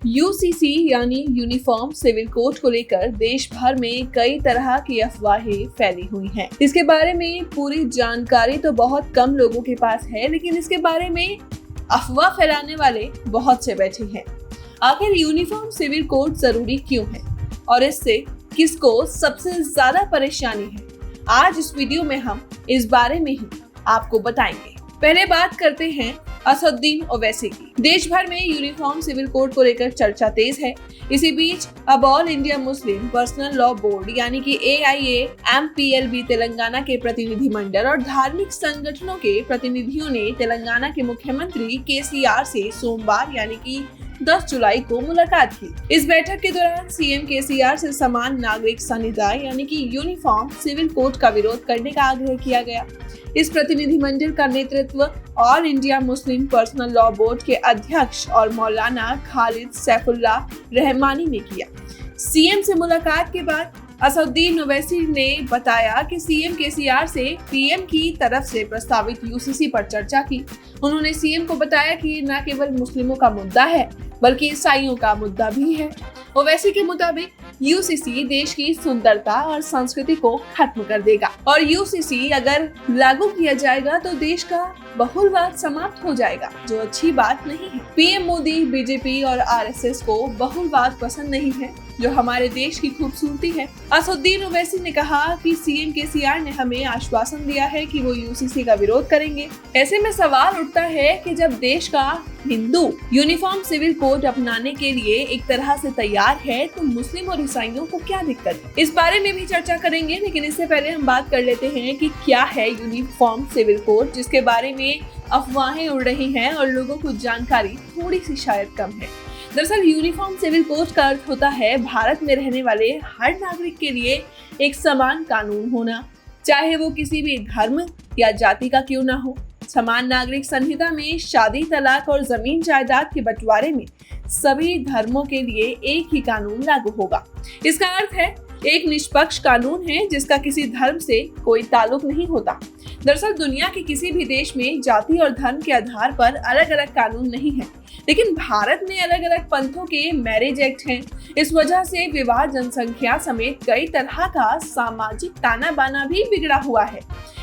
UCC यानी uniform civil code को लेकर देश भर में कई तरह की अफवाहें फैली हुई हैं। इसके बारे में पूरी जानकारी तो बहुत कम लोगों के पास है, लेकिन इसके बारे में अफवाह फैलाने वाले बहुत से बैठे हैं। आखिर यूनिफॉर्म सिविल कोड जरूरी क्यों है और इससे किसको सबसे ज्यादा परेशानी है, आज इस वीडियो में हम इस बारे में ही आपको बताएंगे। पहले बात करते हैं असदुद्दीन ओवैसी की। देश भर में यूनिफॉर्म सिविल कोड को लेकर चर्चा तेज है। इसी बीच अब all India Muslim personal law board यानी कि AIA-MPLB तेलंगाना के प्रतिनिधिमंडल और धार्मिक संगठनों के प्रतिनिधियों ने तेलंगाना के मुख्यमंत्री KCR से सोमवार यानी कि 10 जुलाई को मुलाकात की। इस बैठक के दौरान CM KCR से समान नागरिक संहिता यानी कि यूनिफॉर्म सिविल कोड का विरोध करने का आग्रह किया गया। इस प्रतिनिधिमंडल का नेतृत्व all India Muslim personal law board के अध्यक्ष और मौलाना खालिद सैफुल्लाह रहमानी ने किया। CM से मुलाकात के बाद असदुद्दीन ओवैसी ने बताया कि CM KCR से PM की तरफ से प्रस्तावित UCC पर चर्चा की। उन्होंने CM को बताया कि ये न केवल मुस्लिमों का मुद्दा है बल्कि ईसाइयों का मुद्दा भी है। ओवैसी के मुताबिक UCC देश की सुंदरता और संस्कृति को खत्म कर देगा और UCC अगर लागू किया जाएगा तो देश का बहुलवाद समाप्त हो जाएगा, जो अच्छी बात नहीं है। PM मोदी, BJP और RSS को बहुलवाद पसंद नहीं है, जो हमारे देश की खूबसूरती है। असदुद्दीन ओवैसी ने कहा कि CM KCR ने हमें आश्वासन दिया है कि वो UCC का विरोध करेंगे। ऐसे में सवाल उठता है कि जब देश का हिंदू यूनिफॉर्म सिविल कोड अपनाने के लिए एक तरह से तैयार है तो मुस्लिम और ईसाइयों को क्या दिक्कत है, इस बारे में भी चर्चा करेंगे। लेकिन इससे पहले हम बात कर लेते हैं कि क्या है यूनिफॉर्म सिविल कोड, जिसके बारे में अफवाहें उड़ रही हैं और लोगों को जानकारी थोड़ी सी शायद कम है। दरअसल यूनिफॉर्म सिविल कोड का अर्थ होता है भारत में रहने वाले हर नागरिक के लिए एक समान कानून होना, चाहे वो किसी भी धर्म या जाति का क्यों ना हो। समान नागरिक संहिता में शादी, तलाक और जमीन जायदाद के बंटवारे में सभी धर्मों के लिए एक ही कानून लागू होगा। इसका अर्थ है एक निष्पक्ष कानून है जिसका किसी धर्म से कोई ताल्लुक नहीं होता। दरअसल दुनिया के किसी भी देश में जाति और धर्म के आधार पर अलग अलग कानून नहीं है, लेकिन भारत में अलग अलग पंथों के मैरिज एक्ट हैं। इस वजह से विवाह, जनसंख्या समेत कई तरह का सामाजिक ताना बाना भी बिगड़ा हुआ है।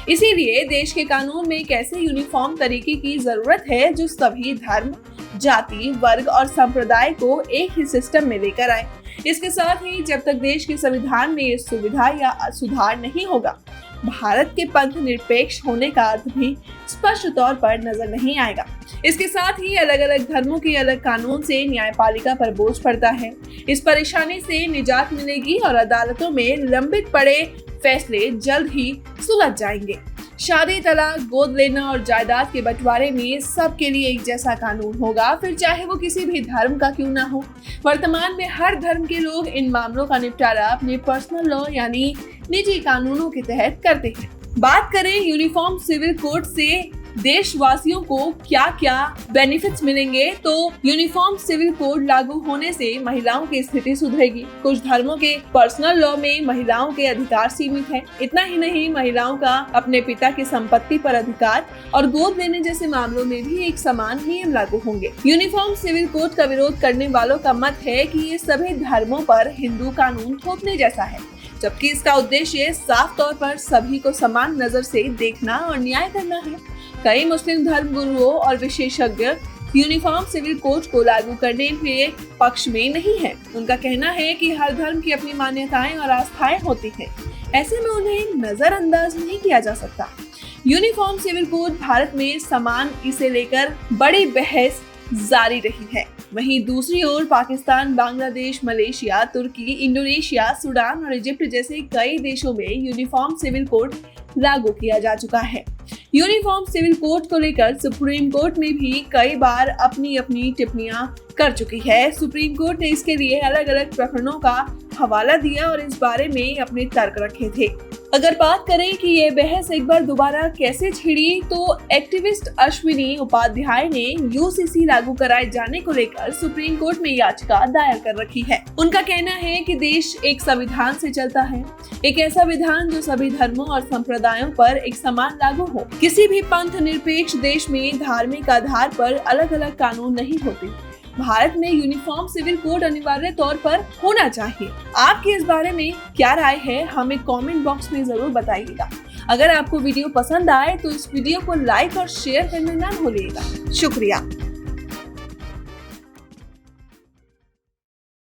इसीलिए देश के कानून में एक ऐसे यूनिफॉर्म तरीके की जरूरत है जो सभी धर्म, जाति, वर्ग और संप्रदाय को एक ही सिस्टम में लेकर आए। इसके साथ ही जब तक देश के संविधान में ये सुविधा या सुधार नहीं होगा, भारत के पंथ निरपेक्ष होने का अर्थ भी स्पष्ट तौर पर नजर नहीं आएगा। इसके साथ ही अलग अलग धर्मों के अलग कानून से न्यायपालिका पर बोझ पड़ता है। इस परेशानी से निजात मिलेगी और अदालतों में लंबित पड़े फैसले जल्द ही सुलझ जाएंगे। शादी, तलाक, गोद लेना और जायदाद के बंटवारे में सबके लिए एक जैसा कानून होगा, फिर चाहे वो किसी भी धर्म का क्यों ना हो। वर्तमान में हर धर्म के लोग इन मामलों का निपटारा अपने पर्सनल लॉ यानी निजी कानूनों के तहत करते हैं। बात करें यूनिफॉर्म सिविल कोड से देशवासियों को क्या क्या बेनिफिट्स मिलेंगे, तो यूनिफॉर्म सिविल कोड लागू होने से महिलाओं की स्थिति सुधरेगी। कुछ धर्मों के पर्सनल लॉ में महिलाओं के अधिकार सीमित हैं। इतना ही नहीं, महिलाओं का अपने पिता की संपत्ति पर अधिकार और गोद लेने जैसे मामलों में भी एक समान नियम लागू होंगे। यूनिफॉर्म सिविल कोड का विरोध करने वालों का मत है कि ये सभी धर्मों पर हिंदू कानून थोपने जैसा है, जबकि इसका उद्देश्य साफ तौर पर सभी को समान नजर से देखना और न्याय करना है। कई मुस्लिम धर्म गुरुओं और विशेषज्ञ यूनिफॉर्म सिविल कोड को लागू करने के पक्ष में नहीं है। उनका कहना है कि हर धर्म की अपनी मान्यताएं और आस्थाएं होती हैं, ऐसे में उन्हें नजरअंदाज नहीं किया जा सकता। यूनिफॉर्म सिविल कोड भारत में समान इसे लेकर बड़ी बहस जारी रही है। वहीं दूसरी ओर पाकिस्तान, बांग्लादेश, मलेशिया, तुर्की, इंडोनेशिया, सूडान और इजिप्ट जैसे कई देशों में यूनिफॉर्म सिविल कोड लागू किया जा चुका है। यूनिफॉर्म सिविल कोड को लेकर सुप्रीम कोर्ट में भी कई बार अपनी अपनी टिप्पणियां कर चुकी है। सुप्रीम कोर्ट ने इसके लिए अलग अलग प्रकरणों का हवाला दिया और इस बारे में अपने तर्क रखे थे। अगर बात करें कि ये बहस एक बार दोबारा कैसे छिड़ी, तो एक्टिविस्ट अश्विनी उपाध्याय ने यूसीसी लागू कराए जाने को लेकर सुप्रीम कोर्ट में याचिका दायर कर रखी है। उनका कहना है कि देश एक संविधान से चलता है, एक ऐसा विधान जो सभी धर्मों और संप्रदायों पर एक समान लागू हो। किसी भी पंथ निरपेक्ष देश में धार्मिक आधार पर अलग अलग कानून नहीं होते। भारत में यूनिफॉर्म सिविल कोड अनिवार्य तौर पर होना चाहिए। आपकी इस बारे में क्या राय है, हमें कमेंट बॉक्स में जरूर बताइएगा। अगर आपको वीडियो पसंद आए तो इस वीडियो को लाइक और शेयर करना ना भूलिएगा। शुक्रिया।